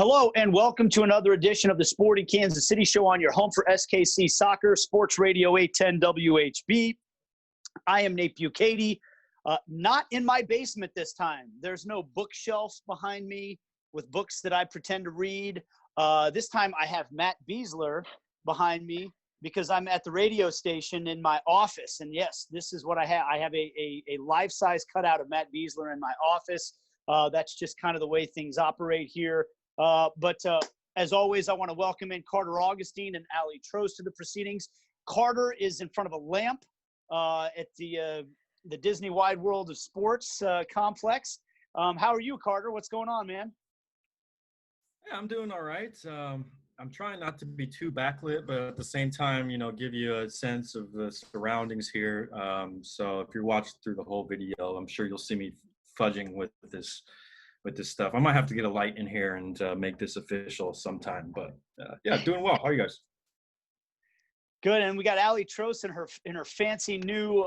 Hello and welcome to another edition of the Sporting Kansas City Show on your home for SKC Soccer, Sports Radio 810 WHB. I am Nate Bukaty. Not in my basement this time. There's no bookshelves behind me with books that I pretend to read. This time I have Matt Beasler behind me because I'm at the radio station in my office. And yes, this is what I have. I have a life-size cutout of Matt Beasler in my office. That's just kind of the way things operate here. But as always, I want to welcome in Carter Augustine and Aly Trost to the proceedings. Carter is in front of a lamp at the Disney Wide World of Sports complex. How are you, Carter? What's going on, man? Yeah, I'm doing all right. I'm trying not to be too backlit, but at the same time, give you a sense of the surroundings here. So if you're watching through the whole video, I'm sure you'll see me fudging with this stuff. I might have to get a light in here and make this official sometime. But yeah, doing well. How are you guys? Good, and we got Aly Trost in her fancy new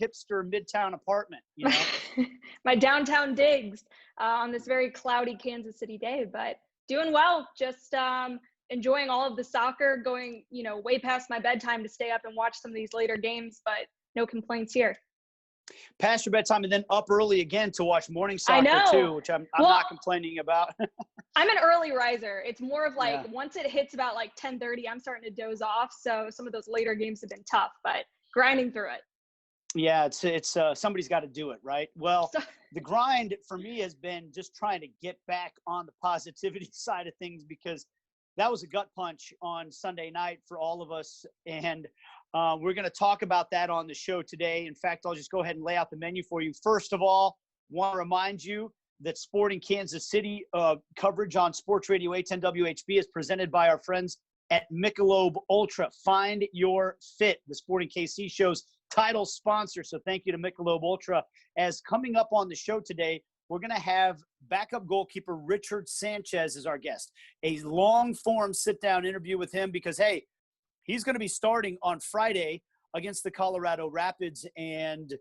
hipster Midtown apartment. My downtown digs on this very cloudy Kansas City day, but doing well. Just enjoying all of the soccer, going way past my bedtime to stay up and watch some of these later games, but no complaints here. Past your bedtime and then up early again to watch morning soccer too, which I'm not complaining about. I'm an early riser. It's more of once it hits about 10:30, I'm starting to doze off. So some of those later games have been tough, but grinding through it. Yeah, it's somebody's got to do it, right? Well, the grind for me has been just trying to get back on the positivity side of things because that was a gut punch on Sunday night for all of us. And we're going to talk about that on the show today. In fact, I'll just go ahead and lay out the menu for you. First of all, want to remind you that Sporting Kansas City coverage on Sports Radio 810 WHB is presented by our friends at Michelob Ultra. Find your fit, the Sporting KC show's title sponsor. So thank you to Michelob Ultra. As coming up on the show today, we're going to have backup goalkeeper Richard Sanchez as our guest. A long-form sit-down interview with him because, hey, he's going to be starting on Friday against the Colorado Rapids, and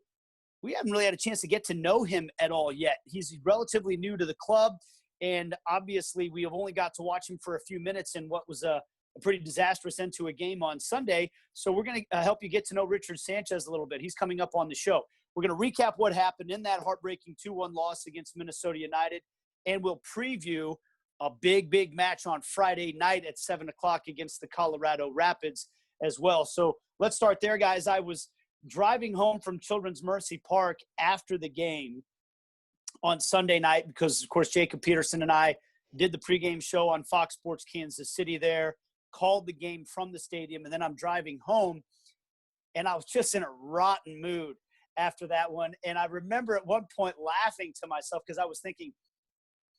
we haven't really had a chance to get to know him at all yet. He's relatively new to the club, and obviously we have only got to watch him for a few minutes in what was a pretty disastrous end to a game on Sunday. So we're going to help you get to know Richard Sanchez a little bit. He's coming up on the show. We're going to recap what happened in that heartbreaking 2-1 loss against Minnesota United, and we'll preview a big match on Friday night at 7 o'clock against the Colorado Rapids as well. So let's start there, guys. I was driving home from Children's Mercy Park after the game on Sunday night because, of course, Jacob Peterson and I did the pregame show on Fox Sports Kansas City there, called the game from the stadium, and then I'm driving home, and I was just in a rotten mood after that one. And I remember at one point laughing to myself because I was thinking,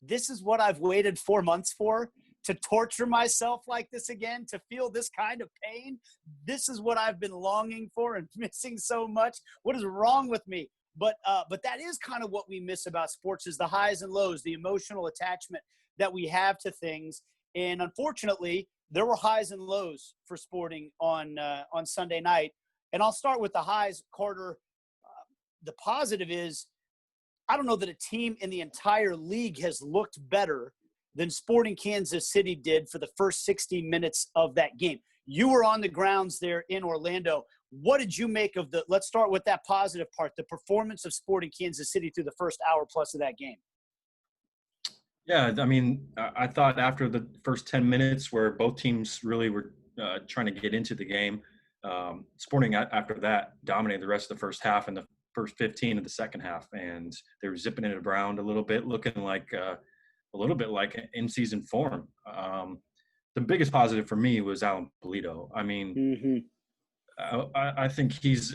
this is what I've waited 4 months for, to torture myself like this again, to feel this kind of pain. This is what I've been longing for and missing so much. What is wrong with me? But that is kind of what we miss about sports, is the highs and lows, the emotional attachment that we have to things. And unfortunately, there were highs and lows for Sporting on Sunday night. And I'll start with the highs, Carter. The positive is, I don't know that a team in the entire league has looked better than Sporting Kansas City did for the first 60 minutes of that game. You were on the grounds there in Orlando. What did you make of let's start with that positive part, the performance of Sporting Kansas City through the first hour plus of that game? Yeah, I mean, I thought after the first 10 minutes where both teams really were trying to get into the game, Sporting after that dominated the rest of the first half and the first 15 of the second half, and they were zipping it around a little bit, looking like a little bit like in-season form. The biggest positive for me was Alan Polito. I mean, I think he's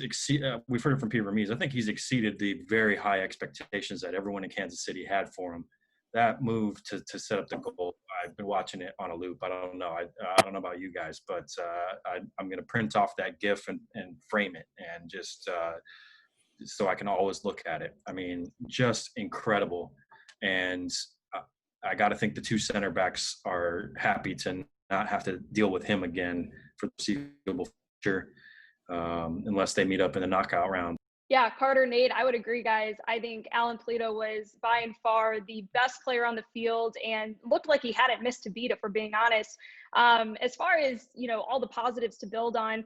we've heard it from Peter Vermees. I think he's exceeded the very high expectations that everyone in Kansas City had for him. That move to set up the goal, I've been watching it on a loop. I don't know. I don't know about you guys, but I'm going to print off that GIF and frame it and just so I can always look at it. I mean, just incredible. And I got to think the two center backs are happy to not have to deal with him again for the foreseeable future, unless they meet up in the knockout round. Yeah, Carter, Nate, I would agree, guys. I think Alan Pulido was by and far the best player on the field and looked like he hadn't missed a beat, if we're being honest. As far as, all the positives to build on,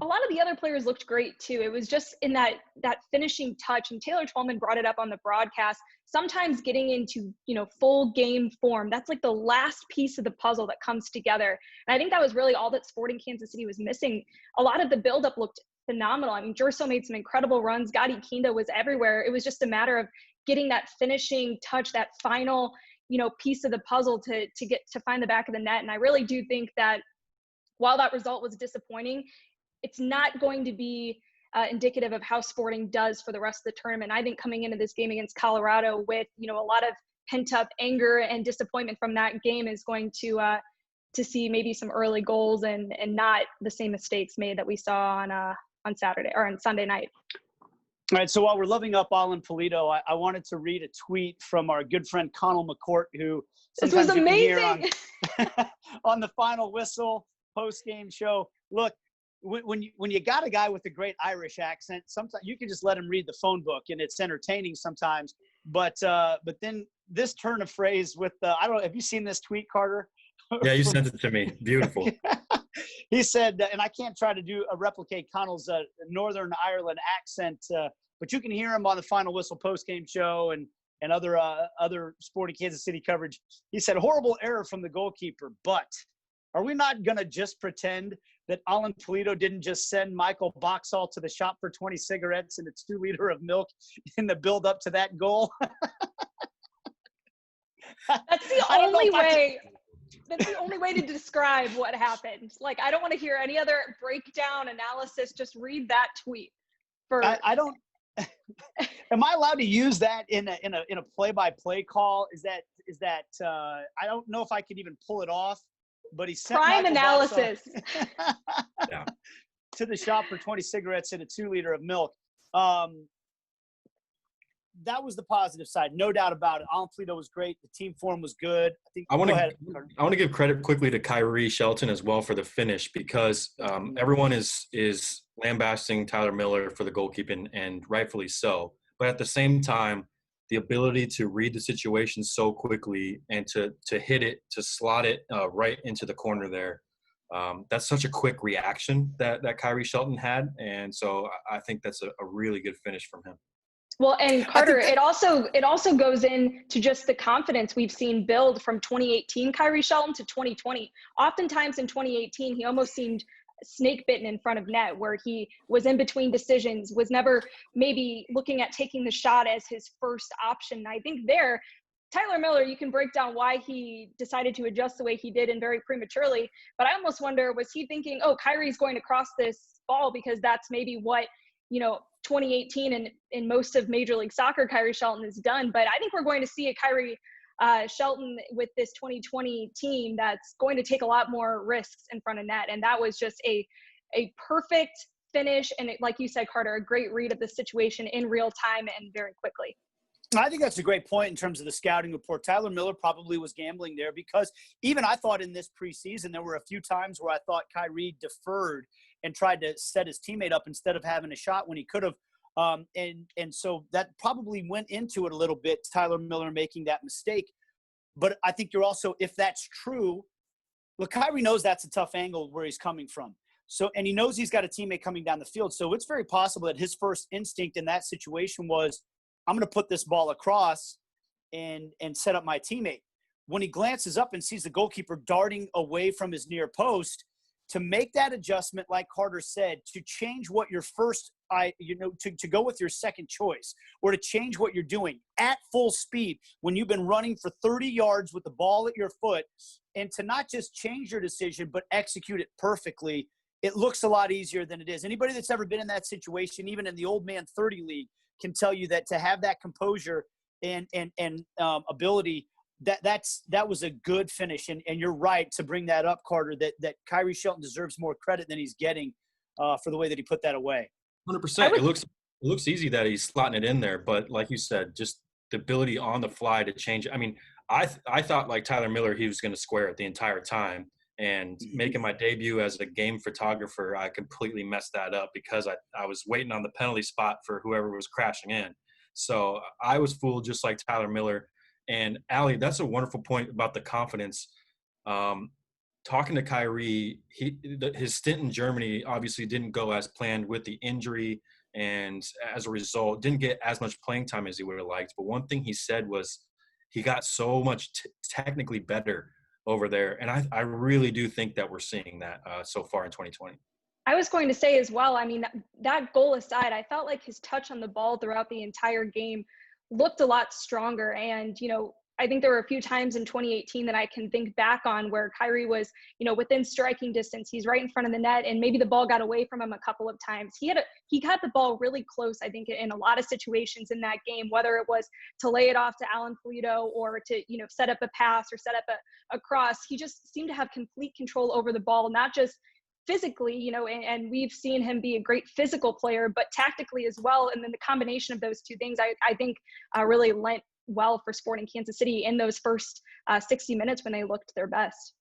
a lot of the other players looked great too. It was just in that finishing touch, and Taylor Twellman brought it up on the broadcast. Sometimes getting into, full game form, that's like the last piece of the puzzle that comes together. And I think that was really all that Sporting Kansas City was missing. A lot of the buildup looked phenomenal. I mean, Jerso made some incredible runs. Gadi Kinda was everywhere. It was just a matter of getting that finishing touch, that final, piece of the puzzle to get to find the back of the net. And I really do think that while that result was disappointing, it's not going to be indicative of how Sporting does for the rest of the tournament. I think coming into this game against Colorado with, a lot of pent up anger and disappointment from that game is going to see maybe some early goals and not the same mistakes made that we saw on Saturday or on Sunday night. All right, so while we're loving up Alan Pulido, I wanted to read a tweet from our good friend Connell McCourt, who this was amazing on the Final Whistle post-game show. Look, when you got a guy with a great Irish accent, sometimes you can just let him read the phone book, and it's entertaining sometimes. But then this turn of phrase with I don't know, have you seen this tweet, Carter? Yeah, you sent it to me. Beautiful. He said, and I can't try to replicate Connell's Northern Ireland accent, but you can hear him on the Final Whistle postgame show and other Sporting Kansas City coverage. He said, horrible error from the goalkeeper, but are we not going to just pretend that Alan Pulido didn't just send Michael Boxall to the shop for 20 cigarettes and a 2-liter of milk in the build up to that goal? That's the only way. That's the only way to describe what happened. Like, I don't want to hear any other breakdown analysis. Just read that tweet. I don't. Am I allowed to use that in a play-by-play call? Is that I don't know if I could even pull it off. But he sent prime Michael analysis to the shop for 20 cigarettes and a 2-liter of milk. That was the positive side, no doubt about it. Alan Pulido was great. The team form was good. I want to give credit quickly to Kyrie Shelton as well for the finish, because everyone is lambasting Tyler Miller for the goalkeeping, and rightfully so. But at the same time, the ability to read the situation so quickly and to hit it, to slot it right into the corner there, that's such a quick reaction that Kyrie Shelton had. And so I think that's a really good finish from him. Well, and Carter, it also goes into just the confidence we've seen build from 2018 Kyrie Shelton to 2020. Oftentimes in 2018, he almost seemed snake bitten in front of net, where he was in between decisions, was never maybe looking at taking the shot as his first option. And I think there, Tyler Miller, you can break down why he decided to adjust the way he did and very prematurely. But I almost wonder, was he thinking, oh, Kyrie's going to cross this ball because that's maybe what, 2018 and in most of Major League Soccer, Kyrie Shelton has done. But I think we're going to see a Kyrie Shelton with this 2020 team that's going to take a lot more risks in front of net. And that was just a perfect finish. And like you said, Carter, a great read of the situation in real time and very quickly. I think that's a great point in terms of the scouting report. Tyler Miller probably was gambling there, because even I thought in this preseason, there were a few times where I thought Kyrie deferred and tried to set his teammate up instead of having a shot when he could have. And so that probably went into it a little bit, Tyler Miller making that mistake. But I think you're also, if that's true, look, Kyrie knows that's a tough angle where he's coming from. So, and he knows he's got a teammate coming down the field. So it's very possible that his first instinct in that situation was, I'm going to put this ball across and set up my teammate. When he glances up and sees the goalkeeper darting away from his near post, to make that adjustment, like Carter said, to change what your first, to go with your second choice, or to change what you're doing at full speed when you've been running for 30 yards with the ball at your foot, and to not just change your decision, but execute it perfectly, it looks a lot easier than it is. Anybody that's ever been in that situation, even in the old man 30 league, can tell you that to have that composure and ability, that was a good finish. And you're right to bring that up, Carter, that Kyrie Shelton deserves more credit than he's getting for the way that he put that away. 100%. It looks easy that he's slotting it in there, but like you said, just the ability on the fly to change. I mean, I thought like Tyler Miller, he was going to square it the entire time. And making my debut as a game photographer, I completely messed that up because I was waiting on the penalty spot for whoever was crashing in. So I was fooled just like Tyler Miller. And Aly, that's a wonderful point about the confidence. Talking to Kyrie, his stint in Germany obviously didn't go as planned with the injury, and as a result, didn't get as much playing time as he would have liked. But one thing he said was he got so much technically better over there, and I really do think that we're seeing that so far in 2020. I was going to say as well, I mean, that goal aside, I felt like his touch on the ball throughout the entire game looked a lot stronger. And, you know, I think there were a few times in 2018 that I can think back on where Kyrie was, you know, within striking distance. He's right in front of the net, and maybe the ball got away from him a couple of times. He got the ball really close, I think, in a lot of situations in that game, whether it was to lay it off to Alan Polito or to, you know, set up a pass or set up a cross. He just seemed to have complete control over the ball, not just physically, you know, and we've seen him be a great physical player, but tactically as well. And then the combination of those two things, I think really lent well for Sporting Kansas City in those first 60 minutes when they looked their best.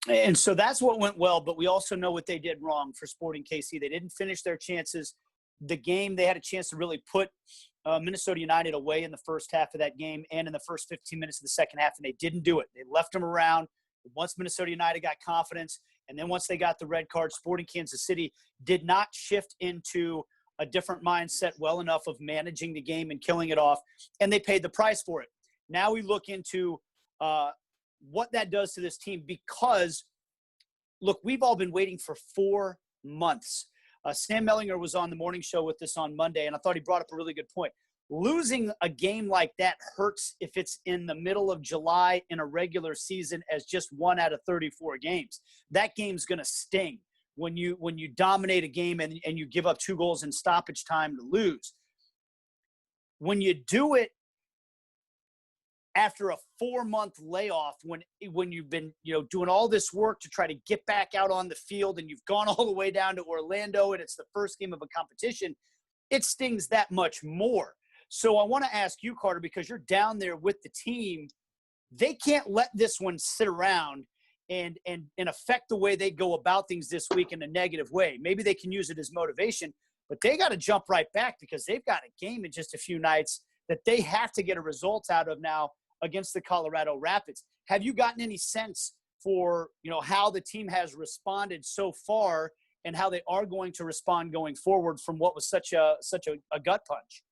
And so that's what went well, but we also know what they did wrong for Sporting KC. They didn't finish their chances. The game, they had a chance to really put Minnesota United away in the first half of that game and in the first 15 minutes of the second half, and they didn't do it. They left them around. Once Minnesota United got confidence, and then once they got the red card, Sporting Kansas City did not shift into a different mindset well enough of managing the game and killing it off, and they paid the price for it. Now we look into what that does to this team because, look, we've all been waiting for 4 months. Sam Mellinger was on the morning show with us on Monday, and I thought he brought up a really good point. Losing a game like that hurts if it's in the middle of July in a regular season as just 1 out of 34 games. That game's going to sting when you dominate a game and you give up 2 goals in stoppage time to lose. When you do it after a 4-month layoff, when you've been, you know, doing all this work to try to get back out on the field and you've gone all the way down to Orlando and it's the first game of a competition, it stings that much more. So I want to ask you, Carter, because you're down there with the team, they can't let this one sit around and affect the way they go about things this week in a negative way. Maybe they can use it as motivation, but they got to jump right back because they've got a game in just a few nights that they have to get a result out of now against the Colorado Rapids. Have you gotten any sense for, you know, how the team has responded so far and how they are going to respond going forward from what was such a gut punch?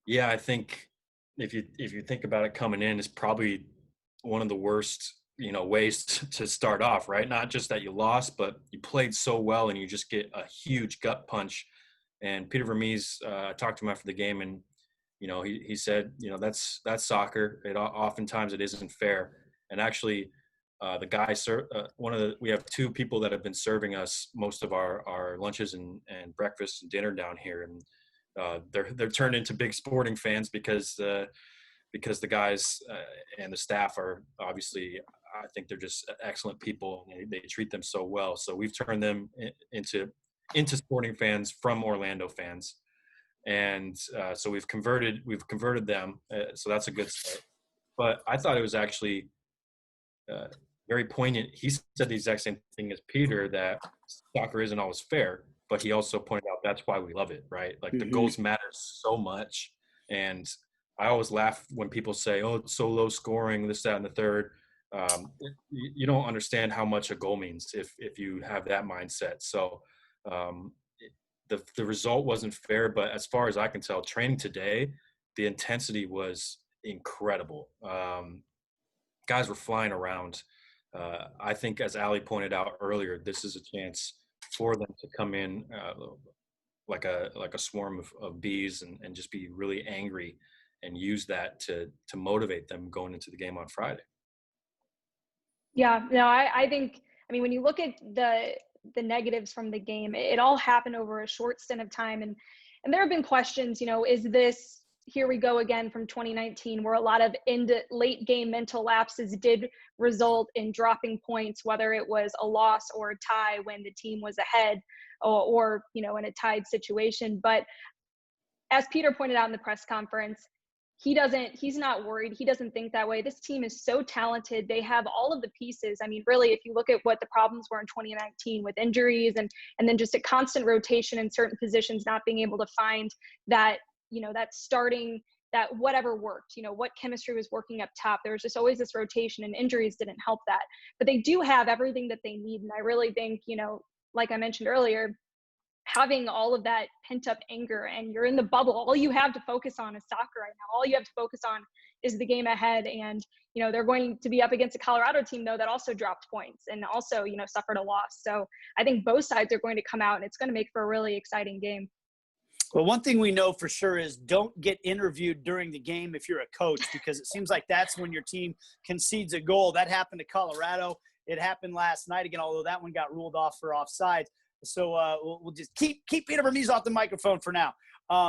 Yeah, I think if you think about it coming in, it's probably one of the worst, you know, ways to start off, right? Not just that you lost, but you played so well and you just get a huge gut punch. And Peter Vermees, I talked to him after the game, and you know, he said, you know, that's soccer. Oftentimes it isn't fair. And actually, the guy, we have 2 people that have been serving us most of our lunches and breakfast and dinner down here, and they're turned into big Sporting fans because the guys and the staff are obviously, I think they're just excellent people, and they treat them so well. So we've turned them into Sporting fans from Orlando fans. And so we've converted them. So that's a good start. But I thought it was actually very poignant. He said the exact same thing as Peter, that soccer isn't always fair, but he also pointed out that's why we love it, right? Like the goals matter so much. And I always laugh when people say, oh, it's so low scoring, this, that, and the third. You don't understand how much a goal means if you have that mindset. So the result wasn't fair, but as far as I can tell, training today, the intensity was incredible. Guys were flying around. I think, as Aly pointed out earlier, this is a chance for them to come in like a swarm of bees and just be really angry and use that to motivate them going into the game on Friday. Yeah, no, I think, I mean, when you look at the negatives from the game, it all happened over a short stint of time. And there have been questions, you know, is this, here we go again from 2019, where a lot of late game mental lapses did result in dropping points, whether it was a loss or a tie when the team was ahead or you know, in a tied situation. But as Peter pointed out in the press conference, he's not worried. He doesn't think that way. This team is so talented. They have all of the pieces. I mean, really, if you look at what the problems were in 2019 with injuries and then just a constant rotation in certain positions, not being able to find that, that starting, that whatever worked, what chemistry was working up top. There was just always this rotation, and injuries didn't help that. But they do have everything that they need. And I really think, like I mentioned earlier, having all of that pent up anger, and you're in the bubble, all you have to focus on is soccer right now. All you have to focus on is the game ahead. And, they're going to be up against a Colorado team though, that also dropped points and also, suffered a loss. So I think both sides are going to come out, and it's going to make for a really exciting game. Well, one thing we know for sure is don't get interviewed during the game if you're a coach, because it seems like that's when your team concedes a goal. That happened to Colorado. It happened last night again, although that one got ruled off for offsides. So we'll just keep Peter Vermees off the microphone for now.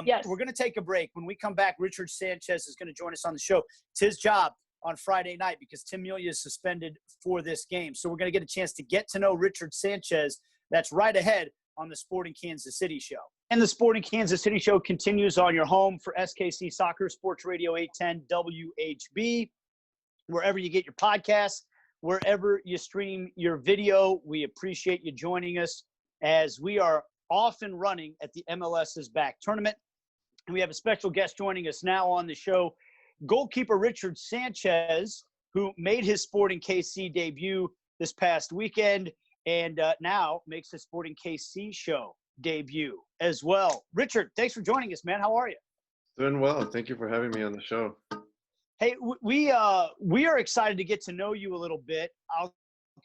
Yes. We're going to take a break. When we come back, Richard Sanchez is going to join us on the show. It's his job on Friday night because Tim Melia is suspended for this game. So we're going to get a chance to get to know Richard Sanchez. That's right ahead on the Sporting Kansas City Show. And the Sporting Kansas City Show continues on your home for SKC Soccer, Sports Radio 810 WHB, wherever you get your podcasts, wherever you stream your video. We appreciate you joining us as we are off and running at the MLS's Back tournament. And we have a special guest joining us now on the show, goalkeeper Richard Sanchez, who made his Sporting KC debut this past weekend and now makes his Sporting KC show debut as well. Richard, thanks for joining us, man. How are you? Doing well. Thank you for having me on the show. Hey, we are excited to get to know you a little bit. I'll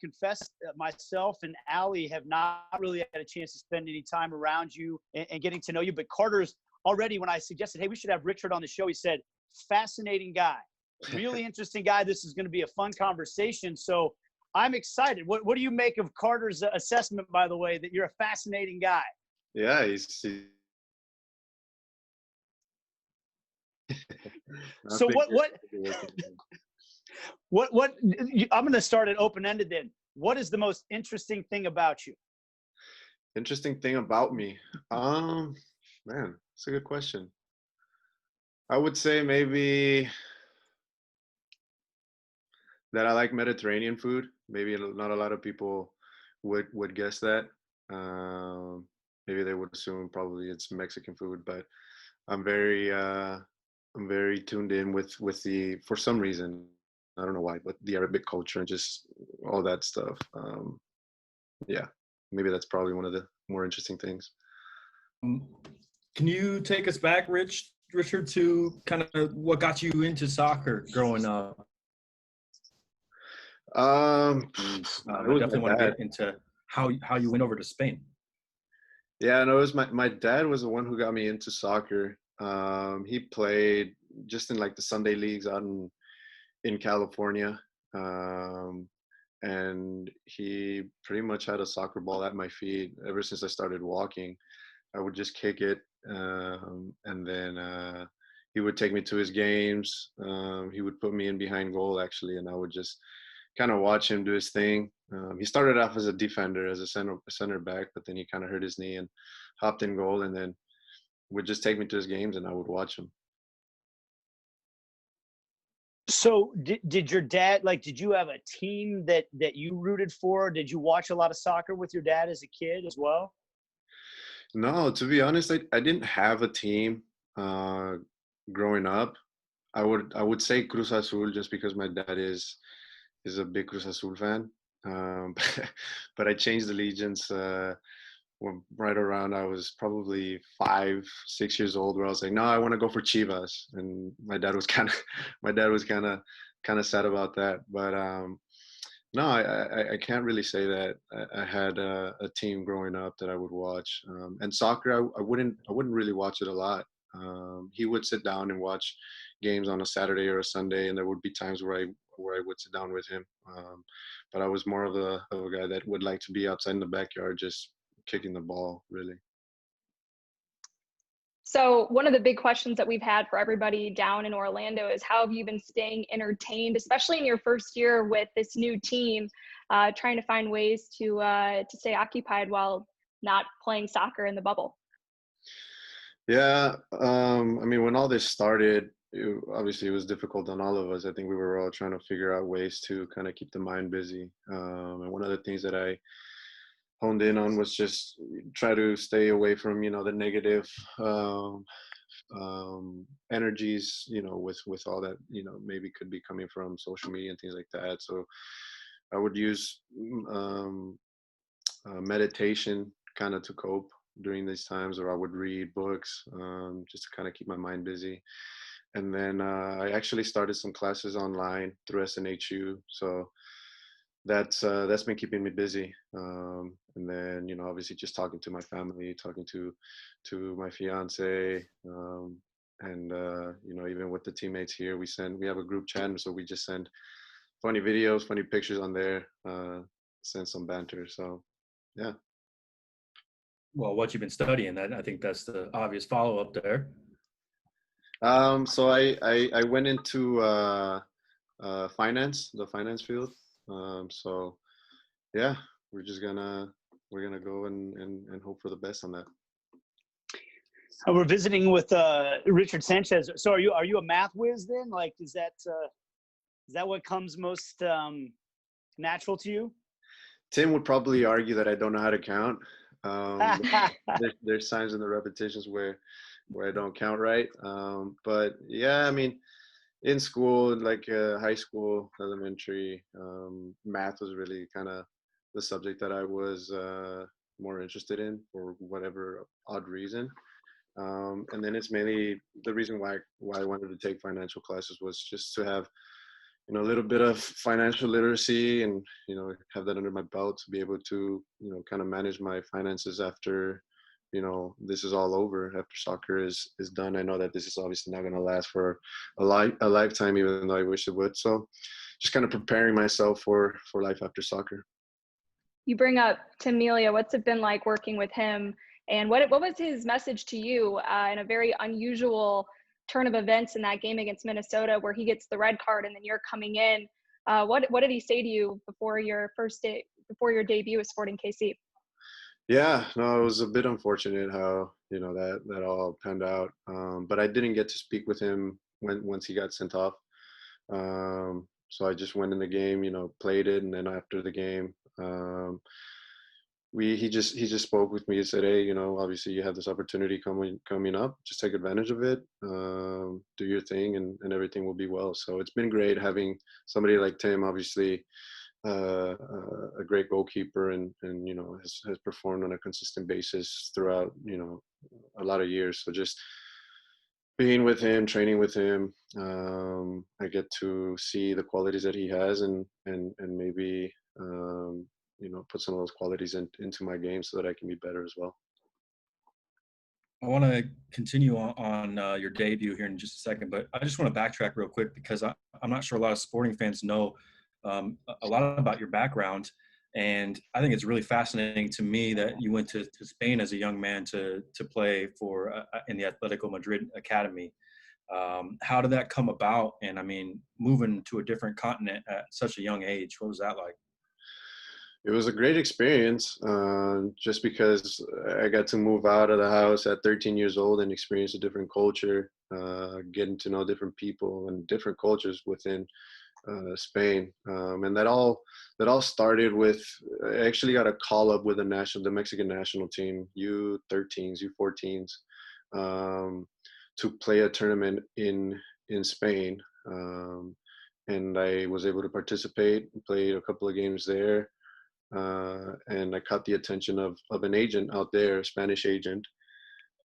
confess that myself and Aly have not really had a chance to spend any time around you and getting to know you. But Carter's already, when I suggested, hey, we should have Richard on the show, he said, fascinating guy, really interesting guy. This is going to be a fun conversation. So I'm excited. What do you make of Carter's assessment, by the way, that you're a fascinating guy? Yeah, So what I'm going to start it open-ended then. What is the most interesting thing about you? Interesting thing about me? Man, that's a good question. I would say maybe that I like Mediterranean food. Maybe not a lot of people would guess that. Maybe they would assume probably it's Mexican food, but I'm very tuned in with the, for some reason, I don't know why, but the Arabic culture and just all that stuff. Yeah, maybe that's probably one of the more interesting things. Can you take us back, Richard, to kind of what got you into soccer growing up? I definitely want to get into how you went over to Spain. Yeah, no, it was my dad was the one who got me into soccer. He played just in like the Sunday leagues out in California. And he pretty much had a soccer ball at my feet ever since I started walking. I would just kick it. And then he would take me to his games. He would put me in behind goal actually, and I would just kind of watch him do his thing. He started off as a defender, as a center back, but then he kind of hurt his knee and hopped in goal, and then would just take me to his games and I would watch him. So did your dad, did you have a team that you rooted for? Did you watch a lot of soccer with your dad as a kid as well? No, to be honest, I didn't have a team growing up. I would say Cruz Azul just because my dad is a big Cruz Azul fan. But I changed allegiance right around I was probably 5-6 years old, where I was like, no, I want to go for Chivas, and my dad was kind of sad about that. But no, I can't really say that I had a team growing up that I would watch. And soccer, I wouldn't really watch it a lot. He would sit down and watch games on a Saturday or a Sunday, and there would be times where I would sit down with him. But I was more of a guy that would like to be outside in the backyard, just kicking the ball, really. So one of the big questions that we've had for everybody down in Orlando is how have you been staying entertained, especially in your first year with this new team, trying to find ways to stay occupied while not playing soccer in the bubble? Yeah, I mean, when all this started, obviously it was difficult on all of us. I think we were all trying to figure out ways to kind of keep the mind busy. And one of the things that I honed in on was just try to stay away from, the negative energies, with all that, maybe could be coming from social media and things like that. So I would use meditation kind of to cope during these times, or I would read books just to kind of keep my mind busy. And then I actually started some classes online through SNHU. So that's been keeping me busy. And then, obviously just talking to my family, talking to my fiance, and even with the teammates here, we have a group chat, so we just send funny videos, funny pictures on there, send some banter. So yeah. Well, what you've been studying, that I think that's the obvious follow-up there. So I went into the finance field. So yeah, we're gonna go and hope for the best on that. We're visiting with Richard Sanchez. So are you a math whiz then? Like, is that what comes most natural to you? Tim would probably argue that I don't know how to count. There's signs in the repetitions where I don't count right. But yeah, I mean, in school, like high school, elementary, math was really kind of the subject that I was more interested in for whatever odd reason. And then it's mainly the reason why I wanted to take financial classes was just to have, a little bit of financial literacy and, have that under my belt to be able to, kind of manage my finances after, this is all over, after soccer is done. I know that this is obviously not going to last for a lifetime, even though I wish it would. So just kind of preparing myself for life after soccer. You bring up Tim Melia. What's it been like working with him? And what was his message to you in a very unusual turn of events in that game against Minnesota, where he gets the red card and then you're coming in? What did he say to you before your debut with Sporting KC? Yeah, no, it was a bit unfortunate how that all panned out. But I didn't get to speak with him once he got sent off. So I just went in the game, played it, and then after the game, he just spoke with me and said, hey, obviously you have this opportunity coming up, just take advantage of it, do your thing, and everything will be well. So it's been great having somebody like Tim, obviously a great goalkeeper, and has performed on a consistent basis throughout a lot of years. So just being with him, training with him, I get to see the qualities that he has, and maybe put some of those qualities into my game so that I can be better as well. I want to continue on your debut here in just a second, but I just want to backtrack real quick because I'm not sure a lot of Sporting fans know a lot about your background. And I think it's really fascinating to me that you went to Spain as a young man to play for in the Atletico Madrid Academy. How did that come about? And I mean, moving to a different continent at such a young age, what was that like? It was a great experience, just because I got to move out of the house at 13 years old and experience a different culture, getting to know different people and different cultures within Spain. And that all started with, I actually got a call up with the Mexican national team, U13s, U14s, to play a tournament in Spain. And I was able to participate, played a couple of games there. And I caught the attention of an agent out there, a Spanish agent.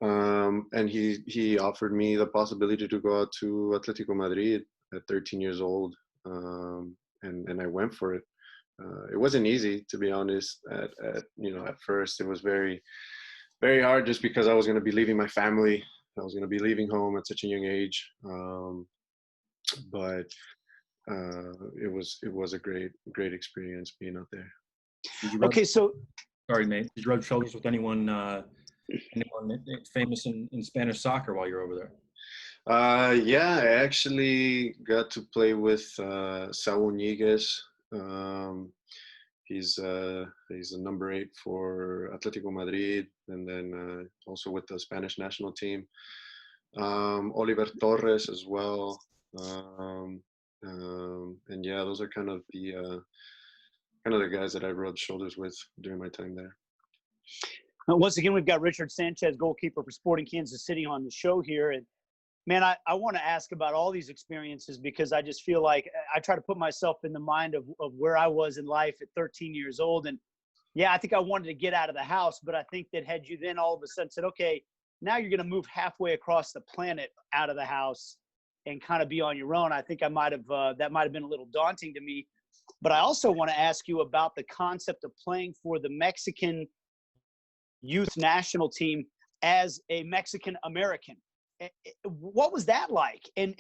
And he offered me the possibility to go out to Atletico Madrid at 13 years old. And I went for it. It wasn't easy, to be honest. At first it was very, very hard, just because I was going to be leaving my family. I was going to be leaving home at such a young age. But it was a great experience being out there. Okay, so sorry, Nate. Did you rub shoulders with anyone famous in Spanish soccer while you're over there? Yeah, I actually got to play with Saúl Ñíguez. He's the number 8 for Atletico Madrid, and then also with the Spanish national team. Oliver Torres as well. And yeah, those are kind of the guys that I rubbed shoulders with during my time there. Once again, we've got Richard Sanchez, goalkeeper for Sporting Kansas City, on the show here. And man, I want to ask about all these experiences because I just feel like I try to put myself in the mind of where I was in life at 13 years old. And yeah, I think I wanted to get out of the house, but I think that had you then all of a sudden said, okay, now you're going to move halfway across the planet out of the house and kind of be on your own, I think that might have been a little daunting to me. But I also want to ask you about the concept of playing for the Mexican youth national team as a Mexican American. What was that like? And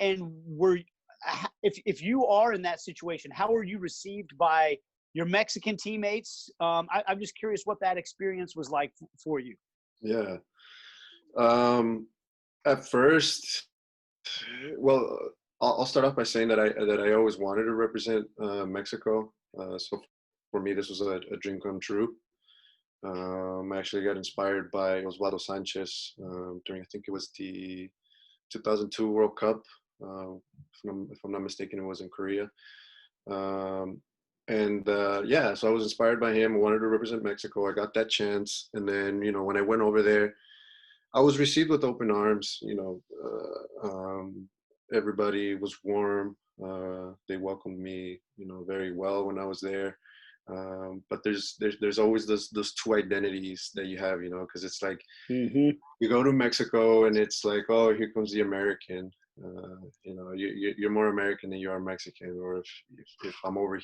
if you are in that situation, how were you received by your Mexican teammates? I'm just curious what that experience was like for you. Yeah. At first, well, I'll start off by saying that I always wanted to represent Mexico. So for me, this was a dream come true. I actually got inspired by Osvaldo Sanchez during, I think it was the 2002 World Cup. If I'm not mistaken, it was in Korea. Yeah, so I was inspired by him. I wanted to represent Mexico. I got that chance. And then, when I went over there, I was received with open arms. Everybody was warm. They welcomed me, very well when I was there. But there's always those two identities that you have, because it's like you go to Mexico and it's like, oh, here comes the American. You're more American than you are Mexican. Or if I'm over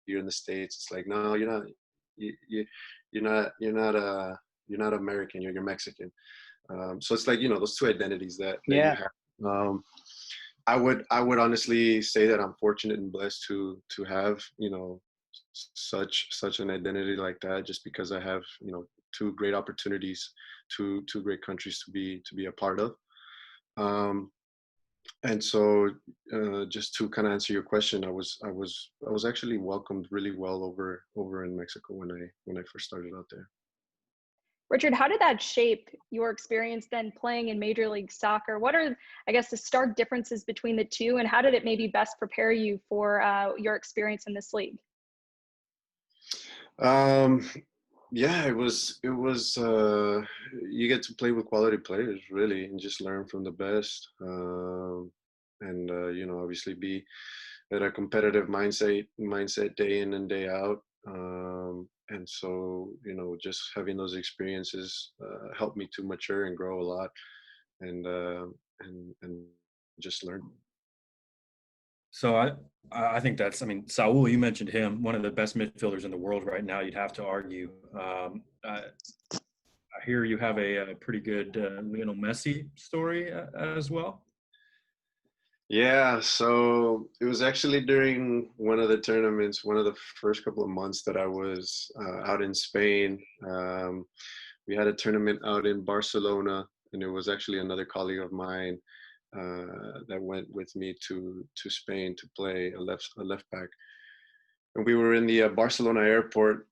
here in the States, it's like, no, you're not. You're not American. You're Mexican. So it's like, those two identities that you have. I would honestly say that I'm fortunate and blessed to have, such an identity like that, just because I have, two great opportunities, two great countries to be a part of. And so just to kind of answer your question, I was actually welcomed really well over in Mexico when I first started out there. Richard, how did that shape your experience then playing in Major League Soccer? What are, I guess, the stark differences between the two, and how did it maybe best prepare you for your experience in this league? Yeah, it was you get to play with quality players, really, and just learn from the best. Obviously be at a competitive mindset day in and day out. And so, just having those experiences helped me to mature and grow a lot, and just learn. So I think Saul, you mentioned him, one of the best midfielders in the world right now, you'd have to argue. I hear you have a pretty good Lionel Messi story as well. Yeah, so it was actually during one of the tournaments, one of the first couple of months that I was out in Spain. We had a tournament out in Barcelona, and it was actually another colleague of mine that went with me to Spain to play a left back. And we were in the Barcelona airport,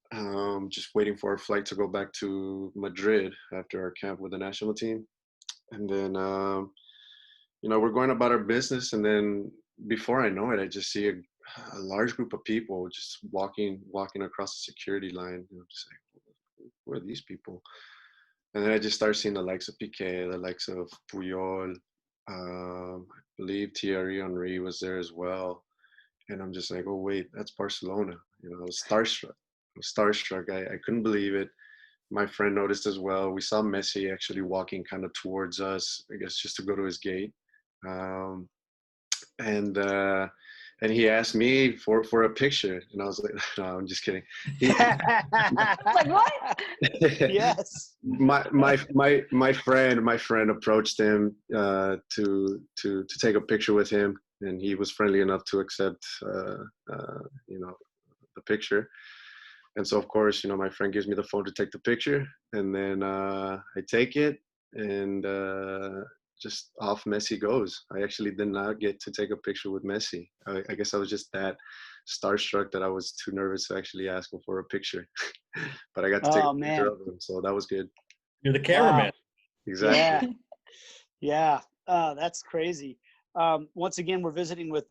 just waiting for our flight to go back to Madrid after our camp with the national team. And then, we're going about our business, and then before I know it, I just see a large group of people just walking across the security line. Just like, who are these people? And then I just start seeing the likes of Piqué, the likes of Puyol. I believe Thierry Henry was there as well. And I'm just like, oh, wait, that's Barcelona. I was starstruck. I couldn't believe it. My friend noticed as well. We saw Messi actually walking kind of towards us, I guess, just to go to his gate. And he asked me for a picture, and I was like, no, I'm just kidding. Like, what? Yes. My friend approached him to take a picture with him, and he was friendly enough to accept the picture. And so, of course, my friend gives me the phone to take the picture, and then I take it, and just off Messi goes. I actually did not get to take a picture with Messi. I guess I was just that starstruck that I was too nervous to actually ask him for a picture. But I got to take a picture of him, so that was good. You're the cameraman. Exactly. Yeah. That's crazy. Once again, we're visiting with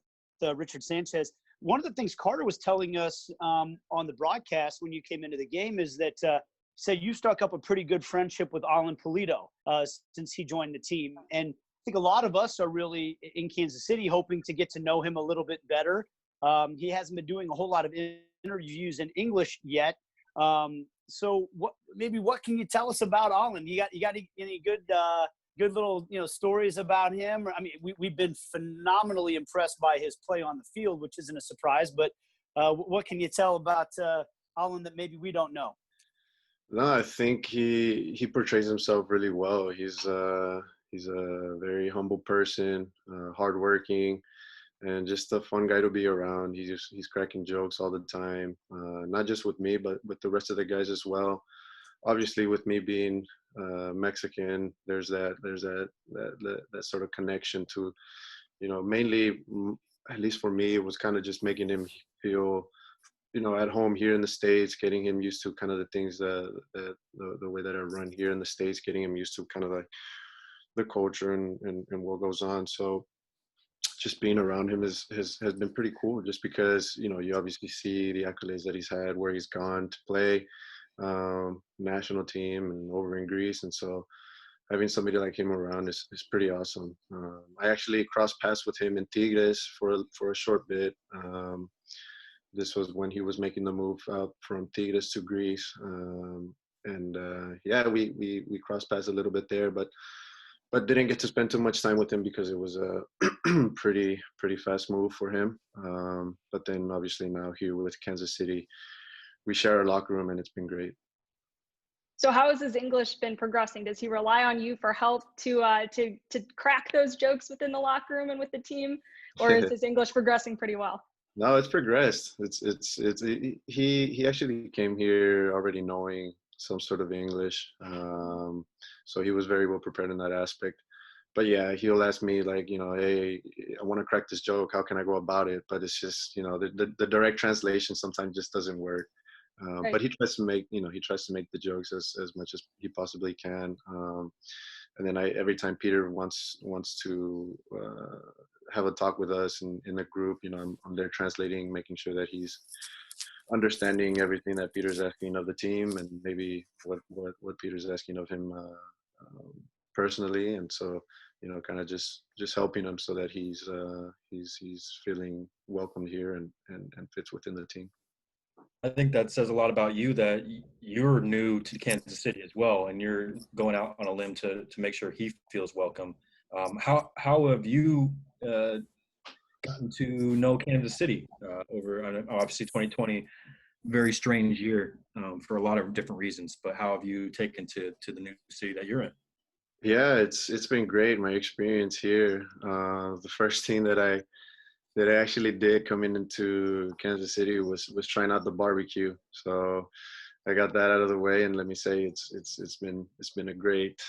Richard Sanchez. One of the things Carter was telling us on the broadcast when you came into the game is that said you struck up a pretty good friendship with Alan Pulido since he joined the team. And I think a lot of us are really in Kansas City hoping to get to know him a little bit better. He hasn't been doing a whole lot of interviews in English yet. So what can you tell us about Alan? You got any good little stories about him? I mean, we've been phenomenally impressed by his play on the field, which isn't a surprise. But what can you tell about Alan that maybe we don't know? No, I think he portrays himself really well. He's a very humble person, hardworking, and just a fun guy to be around. He's cracking jokes all the time, not just with me, but with the rest of the guys as well. Obviously, with me being Mexican, there's that sort of connection to, mainly, at least for me, it was kind of just making him feel, at home here in the States, getting him used to kind of the things the way that I run here in the States, getting him used to kind of like the culture and what goes on. So just being around him has been pretty cool, just because, you obviously see the accolades that he's had, where he's gone to play, national team and over in Greece. And so having somebody like him around is pretty awesome. I actually crossed paths with him in Tigres for a short bit. This was when he was making the move out from Tigres to Greece. We crossed paths a little bit there, but didn't get to spend too much time with him because it was a pretty fast move for him. But then obviously now here with Kansas City, we share a locker room and it's been great. So how has his English been progressing? Does he rely on you for help to crack those jokes within the locker room and with the team, or is his English progressing pretty well? No, it's progressed. He actually came here already knowing some sort of English, so he was very well prepared in that aspect. But yeah, he'll ask me like, hey, I want to crack this joke. How can I go about it? But it's just, the direct translation sometimes just doesn't work. Right. But he tries to make the jokes as much as he possibly can. And then every time Peter wants to have a talk with us in a group, I'm there translating, making sure that he's understanding everything that Peter's asking of the team, and maybe what Peter's asking of him personally. And so, kind of just helping him so that he's feeling welcomed here and fits within the team. I think that says a lot about you, that you're new to Kansas City as well, and you're going out on a limb to make sure he feels welcome. How have you gotten to know Kansas City over, obviously 2020, very strange year for a lot of different reasons, but how have you taken to the new city that you're in? Yeah, it's been great. My experience here. The first thing that I actually did coming into Kansas City was trying out the barbecue. So I got that out of the way, and let me say it's been a great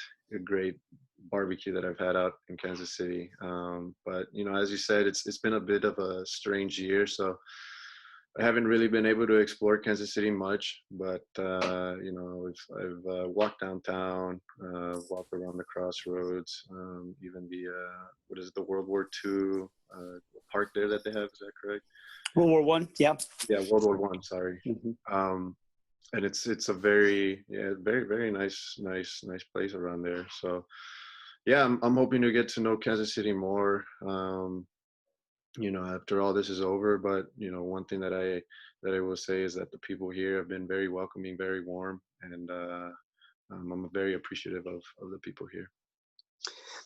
barbecue that I've had out in Kansas City. But as you said, it's been a bit of a strange year, so I haven't really been able to explore Kansas City much. But I've walked downtown, walked around the crossroads, even the World War II park there that they have. Is that correct? World War I. Yeah, World War I. Sorry. Mm-hmm. And it's a very very nice place around there. So yeah, I'm hoping to get to know Kansas City more, after all this is over. But one thing that I will say is that the people here have been very welcoming, very warm, and I'm very appreciative of the people here.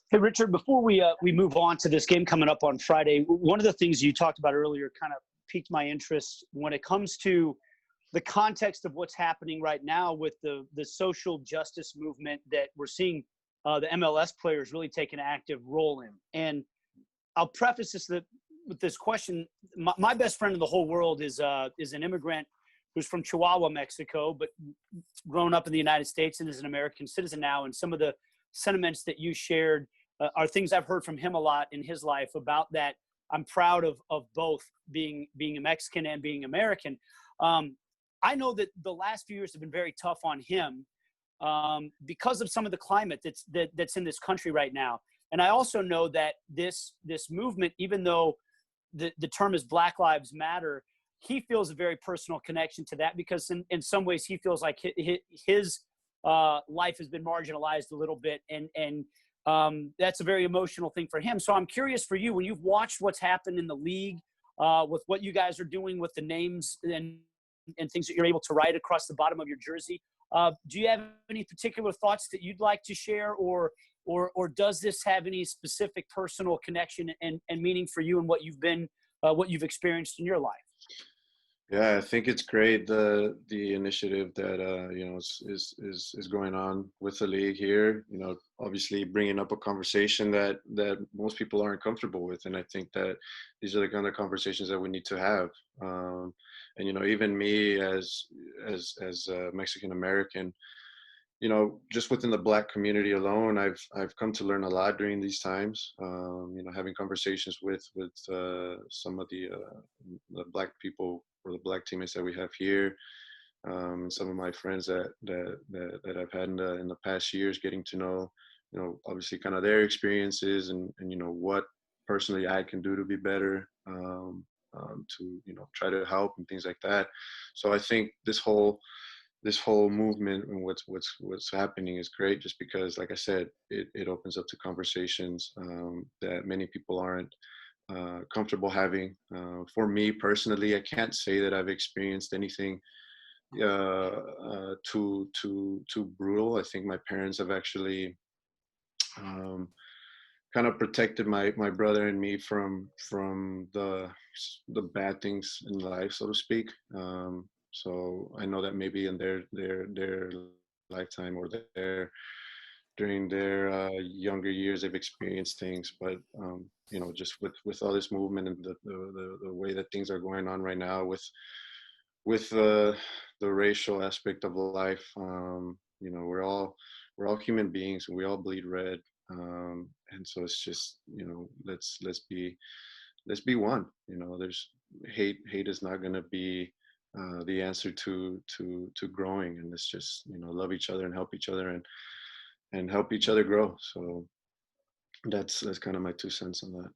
Hey, Richard, before we move on to this game coming up on Friday, one of the things you talked about earlier kind of piqued my interest when it comes to the context of what's happening right now with the social justice movement that we're seeing the MLS players really take an active role in. And I'll preface this with this question. My best friend in the whole world is an immigrant who's from Chihuahua, Mexico, but grown up in the United States and is an American citizen now. And some of the sentiments that you shared are things I've heard from him a lot in his life about that. I'm proud of both being a Mexican and being American. I know that the last few years have been very tough on him because of some of the climate that's in this country right now. And I also know that this movement, even though the term is Black Lives Matter, he feels a very personal connection to that, because in some ways he feels like his life has been marginalized a little bit, and that's a very emotional thing for him. So I'm curious for you, when you've watched what's happened in the league, with what you guys are doing with the names and things that you're able to write across the bottom of your jersey, do you have any particular thoughts that you'd like to share, or does this have any specific personal connection and meaning for you and what you've experienced in your life? Yeah, I think it's great, the initiative that is going on with the league here. Obviously bringing up a conversation that most people aren't comfortable with, and I think that these are the kind of conversations that we need to have. And even me as a Mexican American, just within the Black community alone, I've come to learn a lot during these times. Having conversations with some of the Black people or the Black teammates that we have here, some of my friends that I've had in the past years, getting to know, obviously kind of their experiences and what personally I can do to be better, to try to help and things like that. So I think this whole movement and what's happening is great, just because, like I said, it opens up to conversations that many people aren't comfortable having. For me personally, I can't say that I've experienced anything too brutal. I think my parents have actually kind of protected my brother and me from the bad things in life, so to speak. So I know that maybe in their lifetime or during their younger years, they've experienced things, but just with all this movement and the way that things are going on right now with the racial aspect of life, we're all human beings and we all bleed red, and so it's just let's be one. There's hate is not going to be the answer to growing, and let's just love each other and help each other and help each other grow. So that's kind of my 2 cents on that.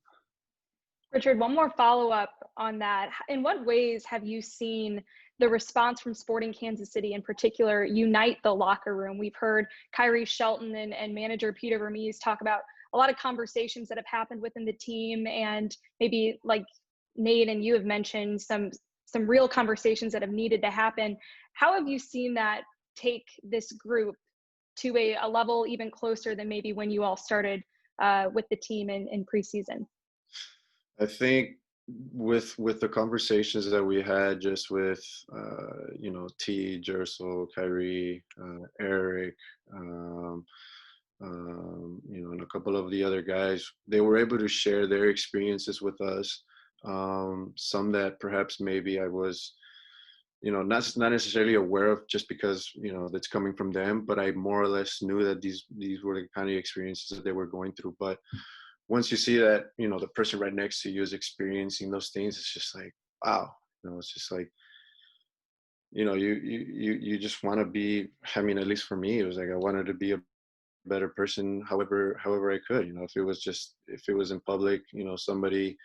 Richard, one more follow-up on that. In what ways have you seen the response from Sporting Kansas City in particular unite the locker room? We've heard Kyrie Shelton and manager Peter Vermees talk about a lot of conversations that have happened within the team, and maybe, like Nate and you have mentioned, some real conversations that have needed to happen. How have you seen that take this group to a level even closer than maybe when you all started with the team in preseason? I think with the conversations that we had just with T, Jersel, Kyrie, Eric, and a couple of the other guys, they were able to share their experiences with us. Some that perhaps maybe I was not necessarily aware of, just because that's coming from them, but I more or less knew that these were the kind of experiences that they were going through. But once you see that the person right next to you is experiencing those things, it's just like, wow. It's just like you just want to be, I mean, at least for me, it was like I wanted to be a better person however I could. If it was in public, somebody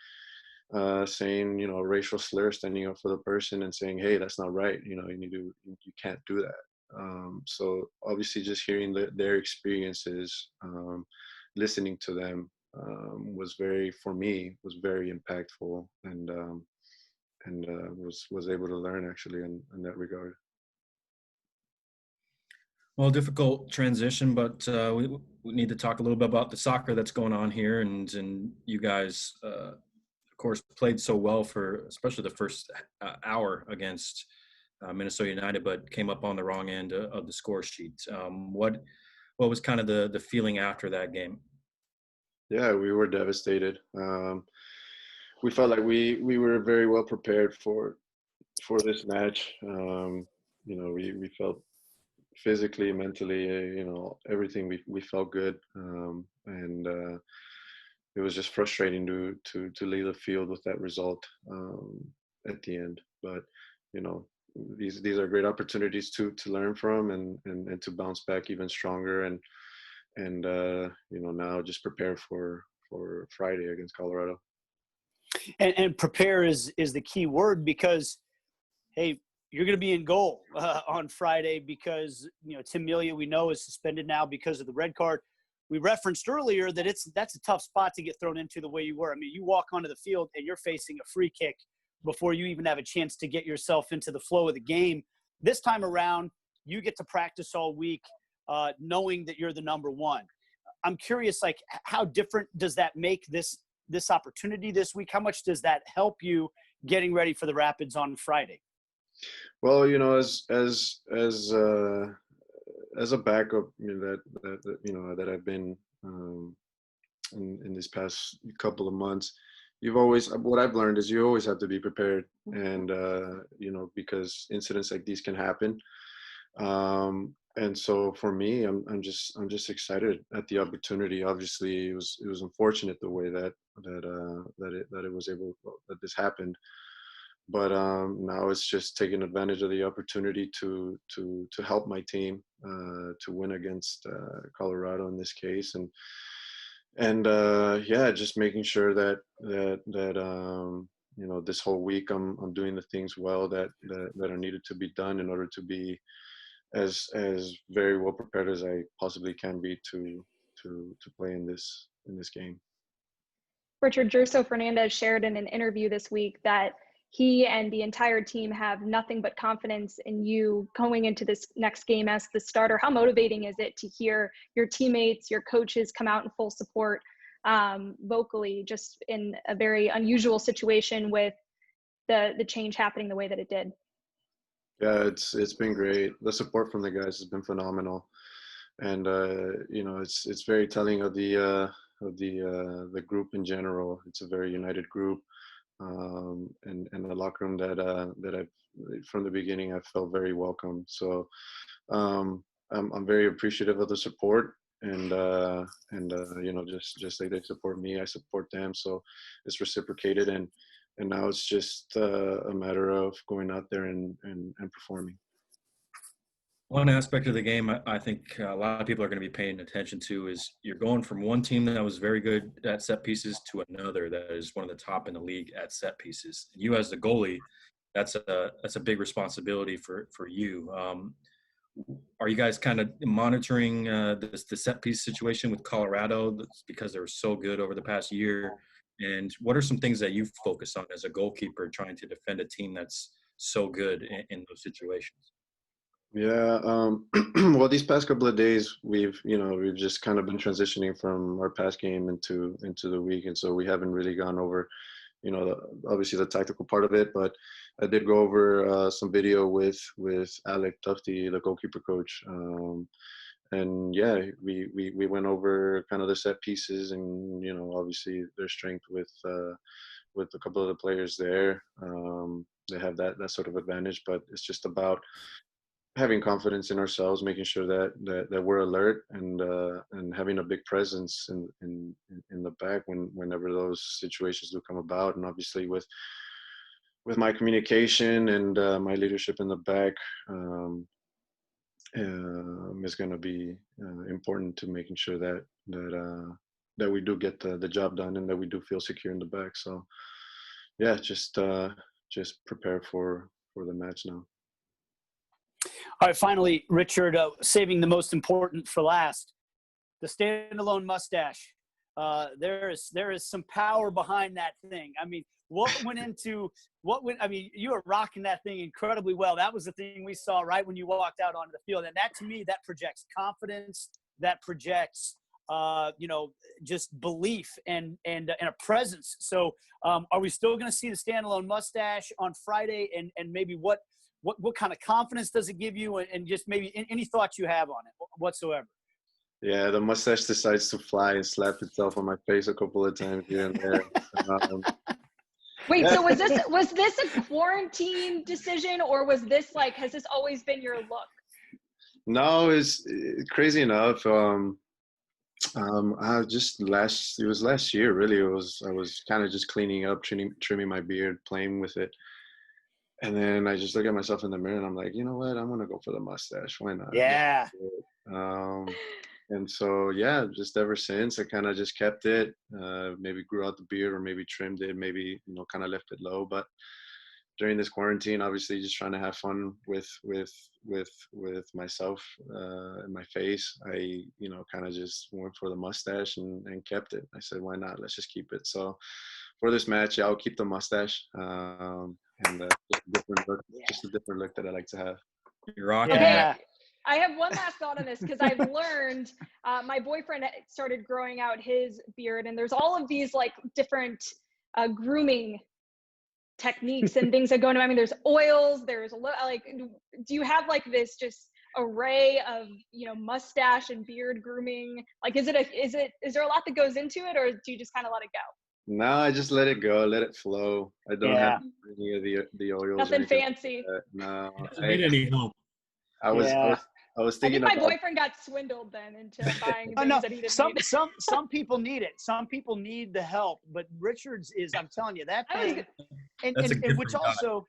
saying a racial slur, standing up for the person and saying, hey, that's not right, you can't do that. So obviously just hearing their experiences, listening to them, was very impactful, and was able to learn actually in that regard. Well, difficult transition, but we need to talk a little bit about the soccer that's going on here, and you guys, of course, played so well for especially the first hour against Minnesota United, but came up on the wrong end of the score sheet. What was kind of the feeling after that game? Yeah, we were devastated. We felt like we were very well prepared for this match. We felt physically, mentally, everything, we felt good, and it was just frustrating to leave the field with that result at the end. But these are great opportunities to learn from and to bounce back even stronger. And now just prepare for Friday against Colorado. And prepare is the key word, because, hey, you're going to be in goal on Friday because, Tim Melia, we know, is suspended now because of the red card. We referenced earlier that that's a tough spot to get thrown into the way you were. I mean, you walk onto the field and you're facing a free kick before you even have a chance to get yourself into the flow of the game. This time around, you get to practice all week knowing that you're the number one. I'm curious, like, how different does that make this opportunity this week? How much does that help you getting ready for the Rapids on Friday? Well, as a backup, that I've been in this past couple of months, what I've learned is you always have to be prepared, and because incidents like these can happen. And so for me, I'm just excited at the opportunity. Obviously, it was unfortunate the way that this happened. But now it's just taking advantage of the opportunity to help my team to win against Colorado in this case, and just making sure that this whole week I'm doing the things well that are needed to be done in order to be as very well prepared as I possibly can be to play in this game. Richard, Jerso Fernandez shared in an interview this week that he and the entire team have nothing but confidence in you going into this next game as the starter. How motivating is it to hear your teammates, your coaches come out in full support vocally, just in a very unusual situation with the change happening the way that it did? Yeah, it's been great. The support from the guys has been phenomenal, and it's very telling of the group in general. It's a very united group. And the locker room that I from the beginning I felt very welcome. So I'm very appreciative of the support, and just like they support me, I support them. So it's reciprocated, and now it's just a matter of going out there and performing. One aspect of the game I think a lot of people are going to be paying attention to is you're going from one team that was very good at set pieces to another that is one of the top in the league at set pieces. And you as the goalie, that's a big responsibility for you. Are you guys kind of monitoring the set piece situation with Colorado because they were so good over the past year? And what are some things that you focus on as a goalkeeper trying to defend a team that's so good in those situations? Yeah, well, these past couple of days, we've just kind of been transitioning from our past game into the week, and so we haven't really gone over, obviously the tactical part of it. But I did go over some video with Alec Tufty, the goalkeeper coach, and yeah, we went over kind of the set pieces and obviously their strength with a couple of the players there. They have that sort of advantage, but it's just about having confidence in ourselves, making sure that we're alert and having a big presence in the back whenever those situations do come about. And obviously with my communication and my leadership in the back is going to be important to making sure that we do get the job done and that we do feel secure in the back. So yeah, just prepare for the match now. All right, finally, Richard, saving the most important for last, the standalone mustache. There is some power behind that thing. I mean, you were rocking that thing incredibly well. That was the thing we saw right when you walked out onto the field. And that, to me, that projects confidence, that projects, just belief and a presence. So are we still going to see the standalone mustache on Friday? And maybe what kind of confidence does it give you, and just maybe any thoughts you have on it whatsoever? Yeah, the mustache decides to fly and slap itself on my face a couple of times here and there. Wait, so was this a quarantine decision, or was this has this always been your look? No, it's crazy enough. It was last year really. I was kind of just cleaning up, trimming my beard, playing with it. And then I just look at myself in the mirror and I'm like, you know what? I'm going to go for the mustache. Why not? Yeah. And so, yeah, just ever since, I kind of just kept it. Maybe grew out the beard, or maybe trimmed it, maybe, kind of left it low. But during this quarantine, obviously, just trying to have fun with myself and my face, I, kind of just went for the mustache and kept it. I said, why not? Let's just keep it. So for this match, yeah, I'll keep the mustache, and just a different look that I like to have. You're rocking. Okay. I have one last thought on this, because I've learned, my boyfriend started growing out his beard, and there's all of these like different grooming techniques and things that go into. I mean, there's oils, there's like, do you have like this just array of mustache and beard grooming? Like, is there a lot that goes into it, or do you just kind of let it go? No, I just let it go, let it flow. I don't have any of the oils. Nothing fancy. No, I need any help. I was thinking. I think my boyfriend got swindled then into buying things that he didn't need. Some people need it. Some people need the help, but Richard's is, I'm telling you, that thing. And which also,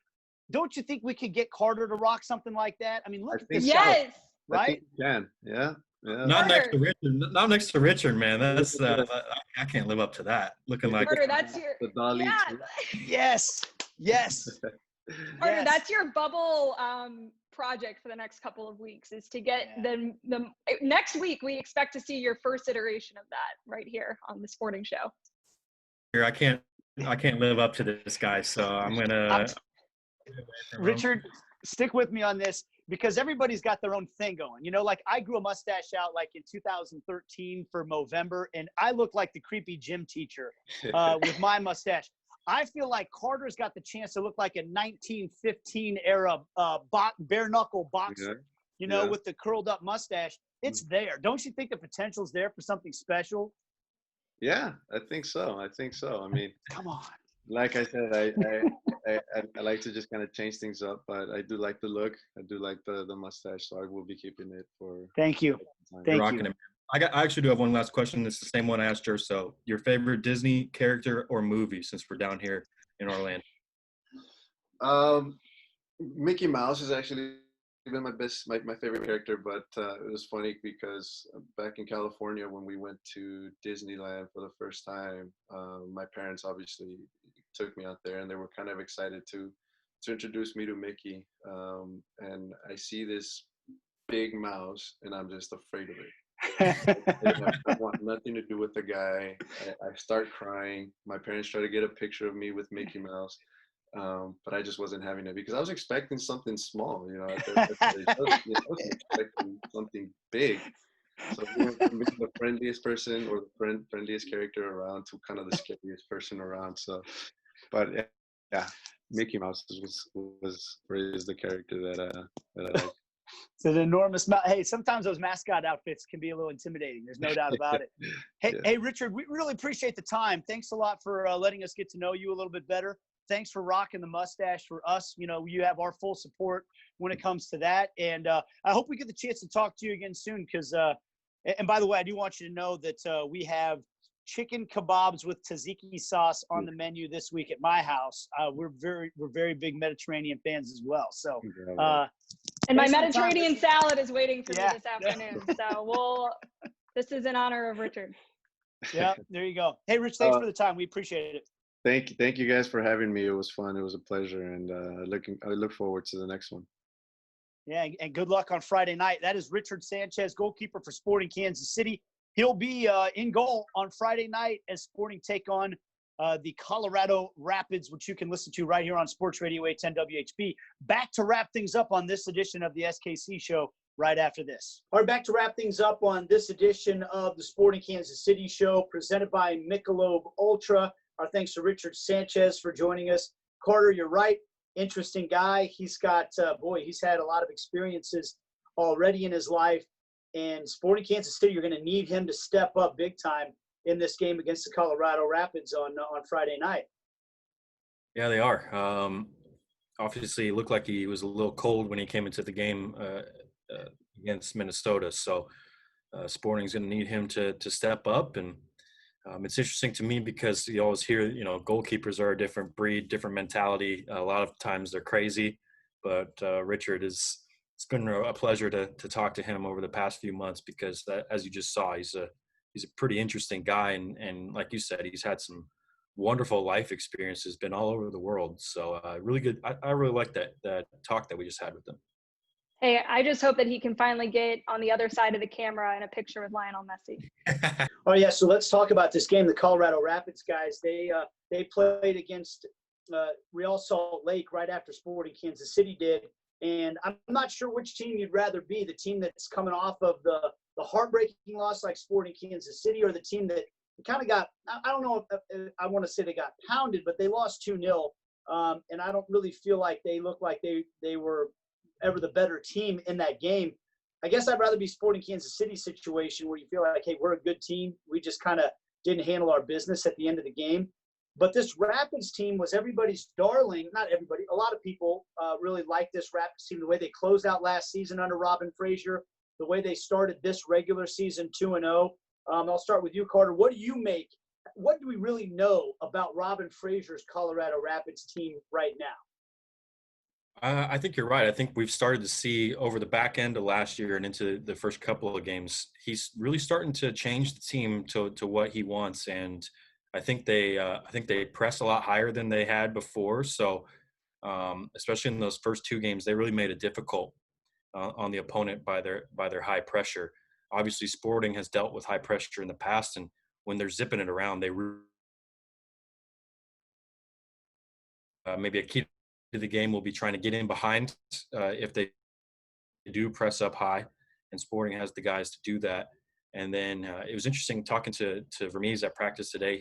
don't you think we could get Carter to rock something like that? I mean, look at this. Yes. Right? I think you can. Yeah. Not next to Richard. Not next to Richard, man. That's I can't live up to that. Looking like Carter, that's your the Dolly. Yeah. Yes. Carter, that's your bubble project for the next couple of weeks, is to get the next week. We expect to see your first iteration of that right here on the sporting show. I can't live up to this guy, so I'm gonna. Richard, stick with me on this, because everybody's got their own thing going. Like I grew a mustache out like in 2013 for Movember, and I look like the creepy gym teacher with my mustache. I feel like Carter's got the chance to look like a 1915 era bare knuckle boxer, with the curled up mustache. It's there. Don't you think the potential's there for something special? Yeah, I think so. I mean, come on. Like I said, I like to just kind of change things up, but I do like the look. I do like the mustache, so I will be keeping it for. Thank you. Thank you. I actually do have one last question. It's the same one I asked her. So, your favorite Disney character or movie, since we're down here in Orlando? Mickey Mouse has actually been my favorite character, but it was funny because back in California when we went to Disneyland for the first time, my parents obviously took me out there, and they were kind of excited to introduce me to Mickey. And I see this big mouse, and I'm just afraid of it. I want nothing to do with the guy. I start crying. My parents try to get a picture of me with Mickey Mouse, but I just wasn't having it because I was expecting something small. I was expecting something big. So we went from being the friendliest person or the friendliest character around to kind of the scariest person around. So, but yeah, Mickey Mouse is the character that I like. It's an enormous hey, sometimes those mascot outfits can be a little intimidating. There's no doubt about it. Hey, Richard, we really appreciate the time. Thanks a lot for letting us get to know you a little bit better. Thanks for rocking the mustache for us. You have our full support when it comes to that. And I hope we get the chance to talk to you again soon because, and by the way, I do want you to know that we have chicken kebabs with tzatziki sauce on the menu this week at my house. We're very big Mediterranean fans as well. So, and my Mediterranean salad is waiting for me this afternoon. So this is in honor of Richard. Yeah, there you go. Hey, Rich, thanks for the time. We appreciate it. Thank you guys for having me. It was fun. It was a pleasure, and I look forward to the next one. Yeah, and good luck on Friday night. That is Richard Sanchez, goalkeeper for Sporting Kansas City. He'll be in goal on Friday night as Sporting take on the Colorado Rapids, which you can listen to right here on Sports Radio 810 WHB. Back to wrap things up on this edition of the SKC Show right after this. All right, back to wrap things up on this edition of the Sporting Kansas City Show presented by Michelob Ultra. Our thanks to Richard Sanchez for joining us. Carter, you're right. Interesting guy. He's got, he's had a lot of experiences already in his life. And Sporting Kansas City, you're going to need him to step up big time in this game against the Colorado Rapids on Friday night. Yeah, they are. Obviously, it looked like he was a little cold when he came into the game against Minnesota. So Sporting's going to need him to step up. And it's interesting to me because you always hear, goalkeepers are a different breed, different mentality. A lot of times they're crazy. But Richard is it's been a pleasure to talk to him over the past few months because, as you just saw, he's a pretty interesting guy, and like you said, he's had some wonderful life experiences, been all over the world. So really good. I really like that talk that we just had with him. Hey, I just hope that he can finally get on the other side of the camera in a picture with Lionel Messi. Oh yeah, so let's talk about this game. The Colorado Rapids guys, they played against Real Salt Lake right after Sporting Kansas City did, and I'm not sure which team you'd rather be, the team that's coming off of the heartbreaking loss like Sporting Kansas City, or the team that kind of got, I don't know if I want to say they got pounded, but they lost 2-0, and I don't really feel like they look like they were ever the better team in that game. I guess I'd rather be Sporting Kansas City situation where you feel like, hey, we're a good team. We just kind of didn't handle our business at the end of the game. But this Rapids team was everybody's darling. Not everybody. A lot of people really like this Rapids team, the way they closed out last season under Robin Fraser, the way they started this regular season 2-0. I'll start with you, Carter. What do we really know about Robin Fraser's Colorado Rapids team right now? I think you're right. I think we've started to see over the back end of last year and into the first couple of games, he's really starting to change the team to what he wants. And I think they press a lot higher than they had before. So especially in those first two games, they really made it difficult on the opponent by their high pressure. Obviously, Sporting has dealt with high pressure in the past, and when they're zipping it around, they maybe a key to the game will be trying to get in behind if they do press up high, and Sporting has the guys to do that. And then it was interesting talking to Vermees at practice today.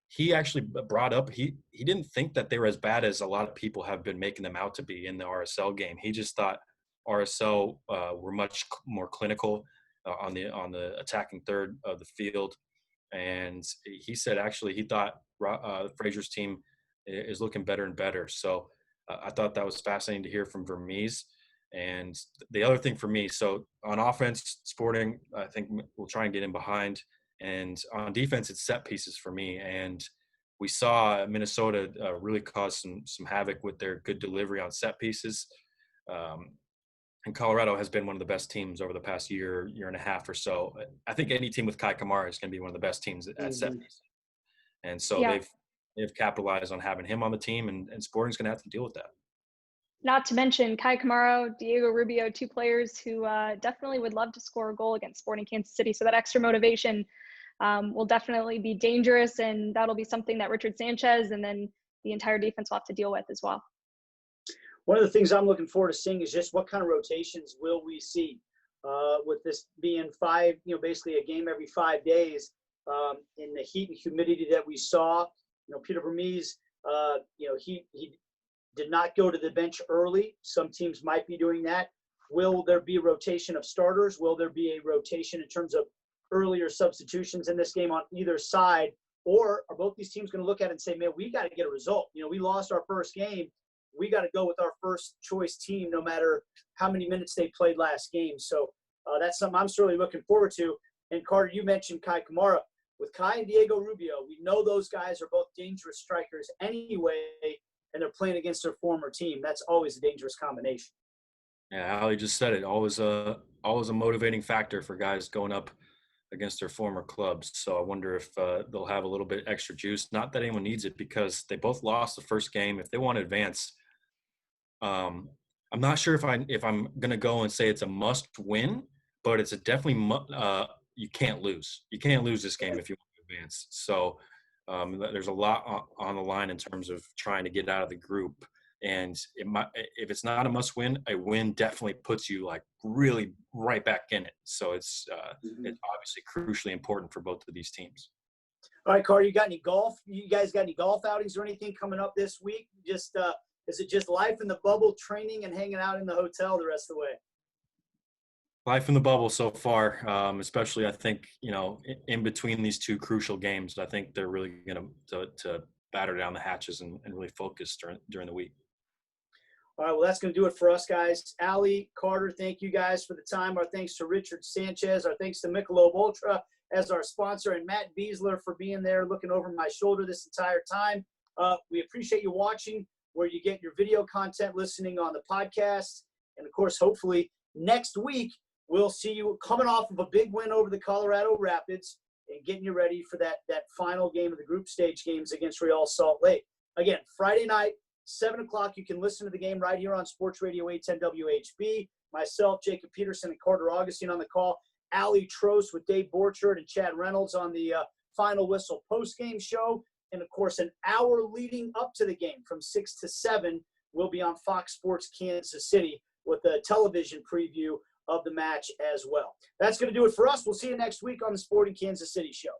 He actually brought up he didn't think that they were as bad as a lot of people have been making them out to be in the RSL game. He just thought RSL were much more clinical on the attacking third of the field, and he said actually he thought Fraser's team is looking better and better. So I thought that was fascinating to hear from Vermees. And the other thing for me, so on offense, Sporting, I think we'll try and get in behind. And on defense, it's set pieces for me. And we saw Minnesota really cause some havoc with their good delivery on set pieces. And Colorado has been one of the best teams over the past year and a half or so. I think any team with Kai Kamara is going to be one of the best teams at set pieces. And so they've capitalized on having him on the team, and Sporting's going to have to deal with that. Not to mention Kai Kamara, Diego Rubio, two players who definitely would love to score a goal against Sporting Kansas City. So that extra motivation will definitely be dangerous, and that'll be something that Richard Sanchez and then the entire defense will have to deal with as well. One of the things I'm looking forward to seeing is just what kind of rotations will we see with this being basically a game every 5 days in the heat and humidity that we saw. Peter Vermees, he did not go to the bench early. Some teams might be doing that. Will there be a rotation of starters? Will there be a rotation in terms of earlier substitutions in this game on either side? Or are both these teams going to look at it and say, man, we got to get a result? We lost our first game. We got to go with our first choice team no matter how many minutes they played last game. So that's something I'm certainly looking forward to. And Carter, you mentioned Kai Kamara. With Kai and Diego Rubio, we know those guys are both dangerous strikers anyway, and they're playing against their former team. That's always a dangerous combination. Yeah, Ali just said it. Always a motivating factor for guys going up against their former clubs. So I wonder if they'll have a little bit extra juice. Not that anyone needs it, because they both lost the first game. If they want to advance, I'm not sure if I'm going to go and say it's a must win, but it's a definitely you can't lose. You can't lose this game if you want to advance. So there's a lot on the line in terms of trying to get out of the group. And if it's not a must win, a win definitely puts you like really right back in it. So it's obviously crucially important for both of these teams. All right, Carter, you got any golf? You guys got any golf outings or anything coming up this week? Just is it just life in the bubble, training and hanging out in the hotel the rest of the way? Life in the bubble so far, especially I think, in between these two crucial games. I think they're really going to batter down the hatches and really focus during the week. All right, well, that's going to do it for us, guys. Aly, Carter, thank you guys for the time. Our thanks to Richard Sanchez. Our thanks to Michelob Ultra as our sponsor, and Matt Beasler for being there looking over my shoulder this entire time. We appreciate you watching where you get your video content, listening on the podcast. And, of course, hopefully next week we'll see you coming off of a big win over the Colorado Rapids and getting you ready for that final game of the group stage games against Real Salt Lake. Again, Friday night, 7 o'clock, you can listen to the game right here on Sports Radio 810 WHB. Myself, Jacob Peterson, and Carter Augustine on the call. Aly Trost with Dave Borchard and Chad Reynolds on the Final Whistle post-game show. And, of course, an hour leading up to the game from 6 to 7 will be on Fox Sports Kansas City with a television preview of the match as well. That's going to do it for us. We'll see you next week on the Sporting Kansas City show.